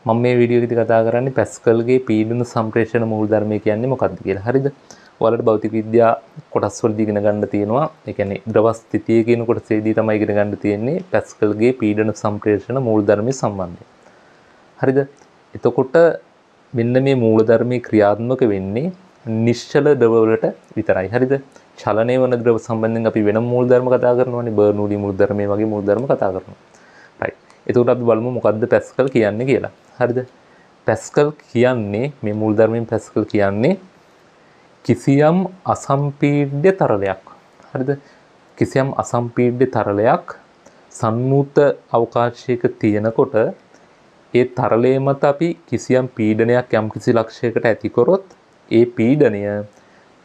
මම මේ වීඩියෝ එකේදී කතා කරන්නේ පැස්කල්ගේ පීඩන සම්ප්‍රේෂණ මූලධර්මය කියන්නේ මොකක්ද කියලා. හරිද? ඔයාලට භෞතික විද්‍යා කොටස් වලදී ඉගෙන ගන්න තියෙනවා. ඒ කියන්නේ ද්‍රව ස්ථිතිය කියන කොටසේදී තමයි ඉගෙන ගන්න තියෙන්නේ පැස්කල්ගේ පීඩන සම්ප්‍රේෂණ මූලධර්මය සම්බන්ධයෙන්. හරිද? එතකොට මෙන්න මේ මූලධර්මයේ ක්‍රියාත්මක වෙන්නේ නිශ්චල ද්‍රව වලට විතරයි. හරිද? චලනය වන ද්‍රව සම්බන්ධයෙන් අපි වෙනම මූලධර්ම කතා කරනවානේ. බර්නූලි මූලධර්මයේ වගේ මූලධර්ම කතා කරනවා. right. එතකොට අපි බලමු මොකද්ද පැස්කල් කියන්නේ කියලා. හරිද? පැස්කල් කියන්නේ මේ මූලධර්මයෙන් පැස්කල් කියන්නේ කිසියම් අසම්පීඩ්‍ය තරලයක්. හරිද? කිසියම් අසම්පීඩ්‍ය තරලයක් සම්මුත අවකාශයක තියෙනකොට ඒ තරලය මත අපි කිසියම් පීඩනයක් යම් කිසි ලක්ෂයකට ඇති කරොත් ඒ පීඩනය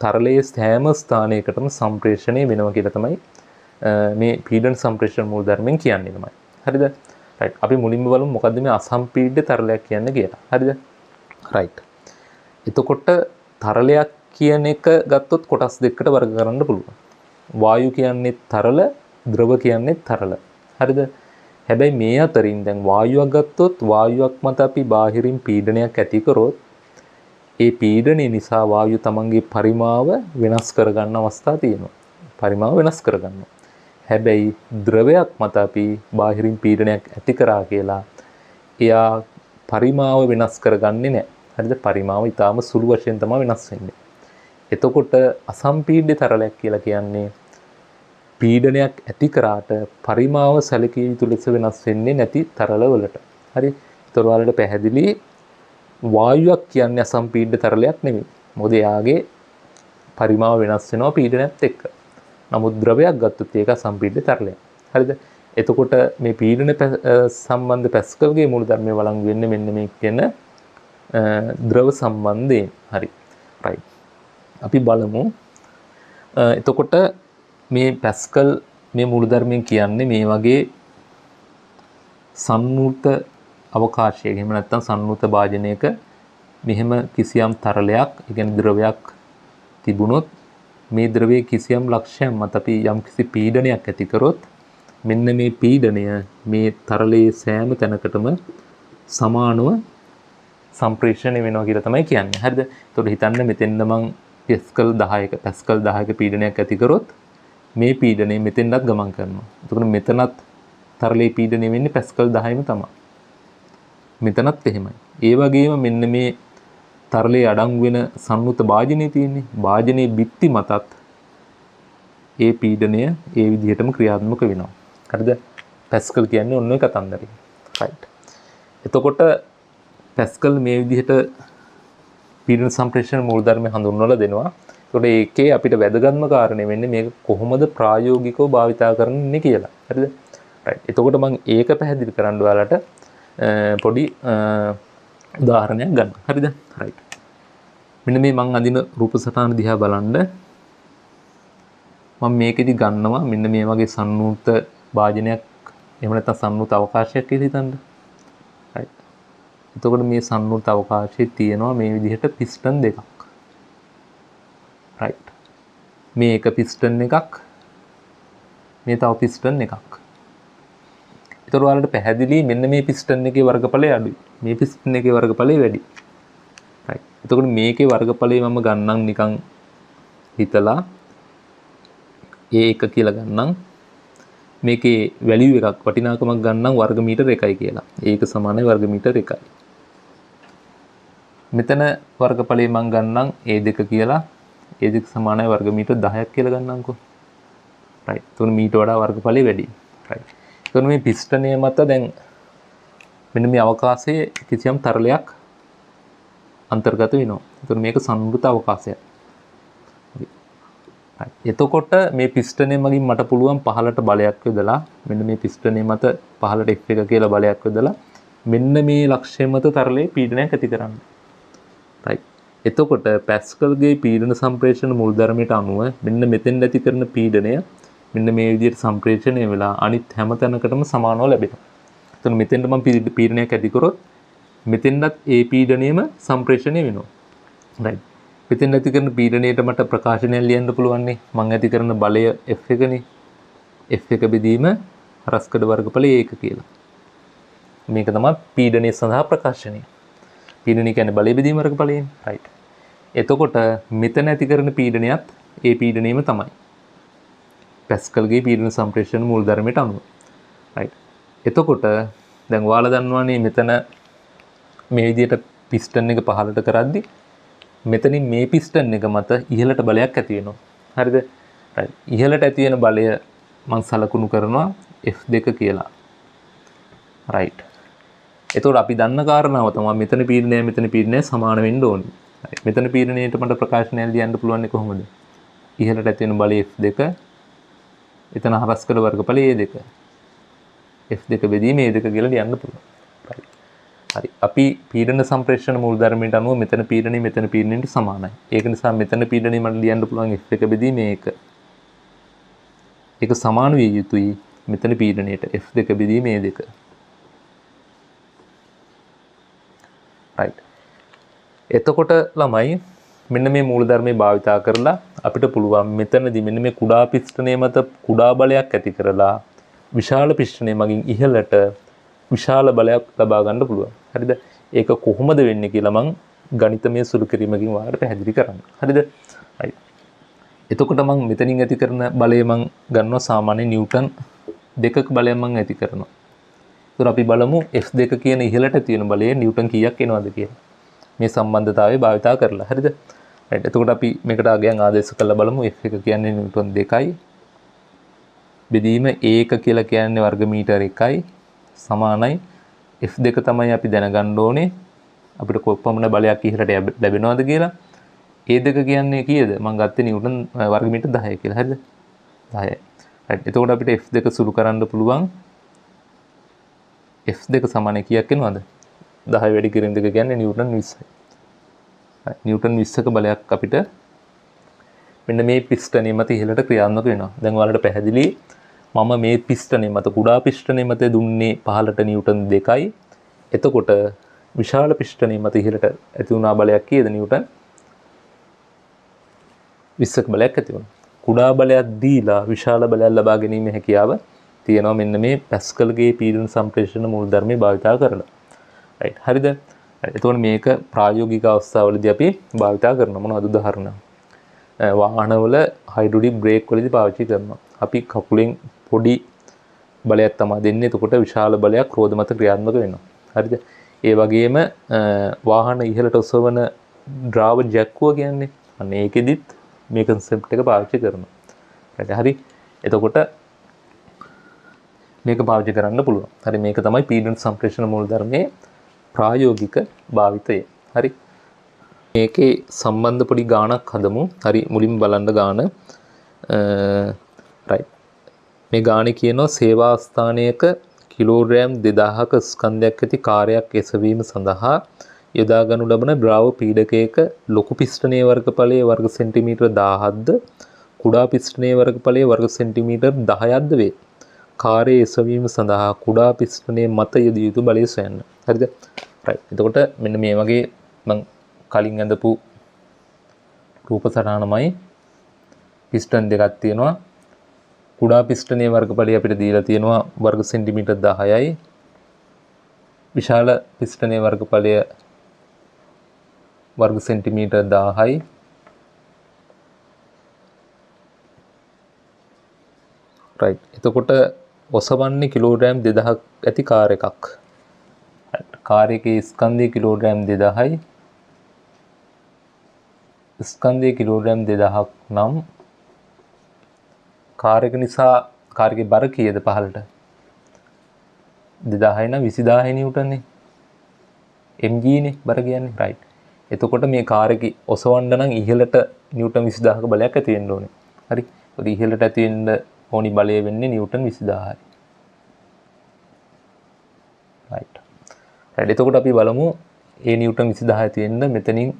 තරලයේ සෑම ස්ථානයකටම සම්ප්‍රේෂණය වෙනවා කියලා තමයි මේ පීඩන සම්ප්‍රේෂණ මූලධර්මයෙන් කියන්නේ තමයි. හරිද? right. අපි මුලින්ම බලමු මොකද්ද මේ අසම්පීඩ්‍ය තරලයක් කියන්නේ කියලා. හරිද? right. එතකොට තරලයක් කියන එක ගත්තොත් කොටස් දෙකකට වර්ග කරන්න පුළුවන්. වායු කියන්නේ තරල, ද්‍රව කියන්නේ තරල. හරිද? හැබැයි මේ අතරින් දැන් වායුවක් ගත්තොත් වායුවක් මත අපි බාහිරින් පීඩනයක් ඇති කරොත් ඒ පීඩනය නිසා වායු තමන්ගේ පරිමාව වෙනස් කරගන්න අවස්ථා තියෙනවා. පරිමාව වෙනස් කරගන්නවා. හැබැයි ද්‍රවයක් මත අපි බාහිරින් පීඩනයක් ඇති කරා කියලා එයා පරිමාව වෙනස් කරගන්නේ නැහැ. හරිද? පරිමාව ඊටාම සුළු වශයෙන් තමයි වෙනස් වෙන්නේ. එතකොට අසම්පීඩ්‍ය තරලයක් කියලා කියන්නේ පීඩනයක් ඇති කරාට පරිමාව සැලකිය යුතු ලෙස වෙනස් වෙන්නේ නැති තරල වලට. හරි? ඒතර වලට පැහැදිලි වායුවක් කියන්නේ අසම්පීඩ්‍ය තරලයක් නෙමෙයි. මොකද එයාගේ පරිමාව වෙනස් වෙනවා පීඩනයත් එක්ක. නමුත් ද්‍රවයක් ගත්තොත් ඒක අසම්පීඩ්‍ය තරලයක්. හරිද? එතකොට මේ පීඩන සම්බන්ධ පැස්කල්ගේ මූලධර්මයේ වළංගු වෙන්නේ මෙන්න මේ කියන ද්‍රව සම්බන්ධයෙන්. හරි. right. අපි බලමු. එතකොට මේ පැස්කල් මේ මූලධර්මයෙන් කියන්නේ මේ වගේ සම්මුත අවකාශයක එහෙම නැත්නම් සම්මුත භාජනයක මෙහෙම කිසියම් තරලයක්, ඒ කියන්නේ ද්‍රවයක් තිබුණොත් මේ ද්‍රවයේ කිසියම් ලක්ෂයක් මත අපි යම් කිසි පීඩනයක් ඇති කරොත් මෙන්න මේ පීඩනය මේ තරලයේ සෑම තැනකටම සමානව සම්ප්‍රේෂණය වෙනවා කියලා තමයි කියන්නේ. හරිද? ඒතකොට හිතන්න මෙතෙන්ද මං පැස්කල් 10ක පීඩනයක් ඇති කරොත් මේ පීඩනය මෙතෙන්වත් ගමන් කරනවා. එතකොට මෙතනත් තරලයේ පීඩනය වෙන්නේ පැස්කල් 10ම තමයි. මෙතනත් එහෙමයි. ඒ වගේම මෙන්න මේ තරලයේ අඩංගු වෙන සම්මුත භාජනයේ තියෙන්නේ. භාජනයේ බිත්ති මතත් ඒ පීඩනය ඒ විදිහටම ක්‍රියාත්මක වෙනවා. හරිද? පැස්කල් කියන්නේ ඔන්න ඔය කතන්දරය. right. එතකොට පැස්කල් මේ විදිහට පීඩන සම්ප්‍රේෂණ මූලධර්ම හඳුන්වලා දෙනවා. ඒකට ඒකේ අපිට වැදගත්ම කාරණේ වෙන්නේ මේක කොහොමද ප්‍රායෝගිකව භාවිතා කරන්නේ කියලා. හරිද? right. එතකොට මම ඒක පැහැදිලි කරන්න ඔයාලට පොඩි උදාහරණයක් ගන්න. හරිද? right. මෙන්න මේ මම අඳින රූප සටහන දිහා බලන්න. මම මේකෙදි ගන්නවා මෙන්න මේ වගේ සම්මුත භාජනයක් එහෙම නැත්නම් සම්මුත අවකාශයක් කියලා හිතන්න. right. එතකොට මේ සම්මුත අවකාශයේ තියෙනවා මේ විදිහට පිස්ටන් දෙකක්. right. මේ එක පිස්ටන් එකක්, මේ තව පිස්ටන් එකක්. ඒතර ඔයාලට පැහැදිලි මෙන්න මේ පිස්ටන් එකේ වර්ගඵලය අඩුයි. මේ පිස්ටන් එකේ වර්ගඵලය වැඩි. right. එතකොට මේකේ වර්ගඵලය මම ගන්නම් නිකන් හිතලා A1 කියලා ගන්නම්. මේකේ වැලියු එකක් වටිනාකමක් ගන්නම් වර්ග මීටර 1යි කියලා. ඒක සමානයි වර්ග මීටර 1යි. මෙතන වර්ගඵලය මම ගන්නම් A2 කියලා. A2 සමානයි වර්ග මීටර 10ක් කියලා ගන්නම්කෝ. right. එතකොට මීට වඩා වර්ගඵලය වැඩි. right. එතකොට මේ පිස්ටනය මත දැන් මෙන්න මේ අවකාශයේ කිසියම් තරලයක් අන්තර්ගත වෙනවා. එතකොට මේක සම්මුත අවකාශයක්. එතකොට මේ පිස්ටනය මගින් මට පුළුවන් පහළට බලයක් යොදලා මෙන්න මේ පිස්ටනය මත පහළට F1 කියලා බලයක් යොදලා මෙන්න මේ ලක්ෂ්‍ය මත තරලයේ පීඩනයක් ඇති කරන්න. right. එතකොට පැස්කල්ගේ පීඩන සම්ප්‍රේෂණ මූලධර්මයට අනුව මෙන්න මෙතෙන් ඇති කරන පීඩනය මෙන්න මේ විදිහට සම්ප්‍රේෂණය වෙලා අනිත් හැම තැනකටම සමානව ලැබෙනවා. එතකොට මෙතෙන්ට මම පීඩනයක් ඇති කරොත් මෙතෙන්වත් ඒ පීඩනයම සම්ප්‍රේෂණය වෙනවා. right. මෙතෙන් ඇති කරන පීඩනයට මට ප්‍රකාශනයක් ලියන්න පුළුවන් නේ. මම ඇති කරන බලය F1 නේ. F1 බෙදීම හරස්කඩ වර්ගඵලය 1 කියලා. මේක තමයි පීඩනය සඳහා ප්‍රකාශනය. පීඩනය කියන්නේ බලය බෙදීම වර්ගඵලයෙන්. රයිට්. එතකොට මෙතන ඇති කරන පීඩනයත් ඒ පීඩනයම තමයි. පැස්කල්ගේ පීඩන සම්ප්‍රේෂණ මූලධර්මයට අනුව. රයිට්. එතකොට දැන් ඔයාලා දන්නවනේ මෙතන මේ විදිහට පිස්ටන් එක පහළට කරද්දි මෙතනින් මේ පිස්ටන් එක මත ඉහළට බලයක් ඇති වෙනවා. හරිද? රයිට්. ඉහළට ඇති වෙන බලය මම සලකුණු කරනවා F2 කියලා. රයිට්. එතකොට අපි දන්න කාරණාව තමයි මෙතන පීඩනය සමාන වෙන්න ඕනේ. මෙතන පීඩනයට මට ප්‍රකාශනයක් ලියන්න පුළුවන් කොහොමද? ඉහළට ඇති වෙන බලය F2 එතන හරස්කඩ වර්ගඵලය A2. F2 බෙදීම A2 කියලා ලියන්න පුළුවන්. හරි. අපි පීඩන සම්ප්‍රේෂණ මූලධර්මයට අනුව මෙතන පීඩනයට සමානයි. ඒක නිසා මෙතන පීඩනය මට ලියන්න පුළුවන් F1 බෙදීම A1. ඒක සමාන විය යුතුයි මෙතන පීඩනයට F2 බෙදීම A2. right. එතකොට ළමයි මෙන්න මේ මූලධර්මයේ භාවිතා කරලා අපිට පුළුවන් මෙතනදී මෙන්න මේ කුඩා පිස්ටනය මත කුඩා බලයක් ඇති කරලා විශාල පිස්ටනය මගින් ඉහළට විශාල බලයක් ලබා ගන්න පුළුවන්. හරිද? ඒක කොහොමද වෙන්නේ කියලා මම ගණිතමය සුළු කිරීමකින් ඔයාලට පැහැදිලි කරන්න. හරිද? right. එතකොට මම මෙතනින් ඇති කරන බලය මම ගන්නවා සාමාන්‍ය නිව්ටන් 2ක බලයක් මම ඇති කරනවා. ඒතර අපි බලමු F2 කියන ඉහළට තියෙන බලය නිව්ටන් කීයක් එනවද කියලා. මේ සම්බන්ධතාවය භාවිතා කරලා. හරිද? right. එතකොට අපි මේකට අගයන් ආදේශ කරලා බලමු. F1 කියන්නේ නිව්ටන් 2යි. බෙදීම A1 කියලා කියන්නේ වර්ග මීටර 1යි සමානයි F2 තමයි අපි දැනගන්න ඕනේ. අපිට කොපමණ බලයක් ඉහළට ලැබෙනවද කියලා. A2 කියන්නේ කීයද? මම ගත්තේ නිව්ටන් වර්ග මීටර 10 කියලා. හරිද? 10යි. right. එතකොට අපිට F2 සුළු කරන්න පුළුවන්. F2 සමාන කීයක් එනවද? 10 වැඩි කිරීම 2 කියන්නේ නිව්ටන් 20යි. නිව්ටන් 20ක බලයක් අපිට මෙන්න මේ පිස්ටනය මත ඉහළට ක්‍රියාත්මක වෙනවා. දැන් ඔයාලට පැහැදිලි මම මේ පිස්ටනය මත කුඩා පිස්ටනය මත දුන්නේ පහළට නිව්ටන් 2යි. එතකොට විශාල පිස්ටනය මත ඉහළට ඇති වුණා බලයක් කීයද නිව්ටන් 20ක බලයක් ඇති වුණා. කුඩා බලයක් දීලා විශාල බලයක් ලබා ගැනීමේ හැකියාව තියෙනවා මෙන්න මේ පැස්කල්ගේ පීඩන සම්ප්‍රේෂණ මූලධර්මයේ භාවිතා කරලා. right. හරිද? එතකොට මේක ප්‍රායෝගික අවස්ථාවලදී අපි භාවිතා කරනවා. මොනවද උදාහරණ? වාහනවල හයිඩ්‍රොලික් බ්‍රේක් වලදී පාවිච්චි කරනවා. අපි කකුලෙන් පොඩි බලයක් තමයි දෙන්නේ. එතකොට විශාල බලයක් රෝද මත ක්‍රියාත්මක වෙනවා. හරිද? ඒ වගේම වාහන ඉහළට ඔසවන ඩ්‍රාව ජැක්කුව කියන්නේ අන්න ඒකෙදිත් මේ concept එක පාවිච්චි කරනවා. right. හරි. එතකොට මේක පාවිච්චි කරන්න පුළුවන්. හරි. මේක තමයි පීඩන සම්ප්‍රේෂණ මූලධර්මයේ ප්‍රායෝගික භාවිතය. හරි. මේකේ සම්බන්ධ පොඩි ගාණක් හදමු. හරි. මුලින්ම බලන්න ගාණ. right. මේ ගාණේ කියනවා සේවා ස්ථානයක කිලෝග්‍රෑම් 2000ක ස්කන්ධයක් ඇති කාර්යයක් එසවීම සඳහා යොදා ගනු ලබන ද්‍රව පීඩකයක ලොකු පිස්ටනයේ වර්ගඵලයේ වර්ග සෙන්ටිමීටර 1000ක්ද කුඩා පිස්ටනයේ වර්ගඵලයේ වර්ග සෙන්ටිමීටර 10ක්ද වේ. කාර්ය එසවීම සඳහා කුඩා පිස්ටනයේ මත යෙදිය යුතු බලය සොයන්න. හරිද? right. එතකොට මෙන්න මේ වගේ මම කලින් ඇඳපු රූප සටහනමයි පිස්ටන් දෙකක් තියෙනවා. කුඩා පිස්ටනයේ වර්ගඵලය අපිට දීලා තියෙනවා වර්ග සෙන්ටිමීටර 10යි. විශාල පිස්ටනයේ වර්ගඵලය වර්ග සෙන්ටිමීටර 1000යි. right. එතකොට ඔසවන්නේ කිලෝග්‍රෑම් 2000ක් ඇති කාර් එකක්. කාර් එකේ ස්කන්ධය කිලෝග්‍රෑම් 2000යි. ස්කන්ධය කිලෝග්‍රෑම් 2000ක් නම් කාර් එක නිසා කාර් එකේ බර කීයද පහළට? 2000යි නම් 20000 නිව්ටන් නේ. mg නේ බර කියන්නේ. right. එතකොට මේ කාර් එකේ ඔසවන්න නම් ඉහළට නිව්ටන් 20000ක බලයක් ඇති වෙන්න ඕනේ. හරි. ඒත් ඉහළට ඇති වෙන්න ඕනි බලය වෙන්නේ නිව්ටන් 20000යි. right. right. එතකොට අපි බලමු ඒ නිව්ටන් 20000 තියෙන්න මෙතනින්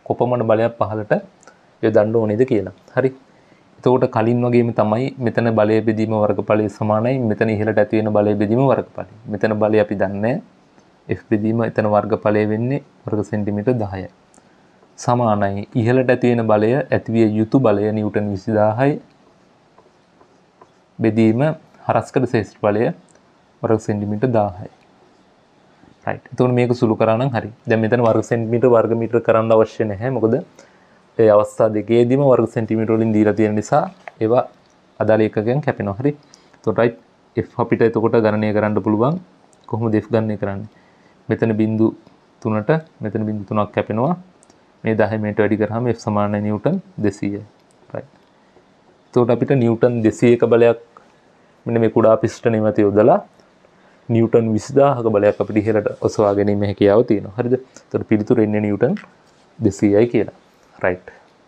කොපමණ බලයක් පහළට යොදන්න ඕනේද කියලා. හරි. එතකොට කලින් වගේම තමයි මෙතන බලය බෙදීම වර්ගඵලය සමානයි මෙතන ඉහළට ඇති වෙන බලය බෙදීම වර්ගඵලය. මෙතන බලය අපි දන්නේ F බෙදීම එතන වර්ගඵලය වෙන්නේ වර්ග සෙන්ටිමීටර 10යි. සමානයි ඉහළට ඇති වෙන බලය ඇතිවිය යුතු බලය නිව්ටන් 20000යි. බෙදීම හරස්කඩ ශ්‍රේෂ්ඨ බලය වර්ග සෙන්ටිමීටර 1000යි. right. එතකොට මේක සුළු කරා නම් හරි. දැන් මෙතන වර්ග සෙන්ටිමීටර වර්ග මීටර කරන්න අවශ්‍ය නැහැ. මොකද ඒ අවස්ථා දෙකේදීම වර්ග සෙන්ටිමීටර වලින් දීලා තියෙන නිසා ඒවා අදාළ එකකෙන් කැපෙනවා. හරි. එතකොට right f අපිට එතකොට ගණනය කරන්න පුළුවන්. කොහොමද f ගණනය කරන්නේ? මෙතන බිංදු 3ට මෙතන බිංදු 3ක් කැපෙනවා. මේ 10 මීට වැඩි කරාම f සමානයි නිව්ටන් 200යි. right. එතකොට අපිට නිව්ටන් 200ක බලයක් මෙන්න මේ කුඩා පිස්ටනය මත යොදලා නිව්ටන් 20000ක බලයක් අපිට ඉහළට ඔසවා ගැනීම හැකියාව තියෙනවා. හරිද? එතකොට පිළිතුර එන්නේ නිව්ටන් 200යි කියලා. right.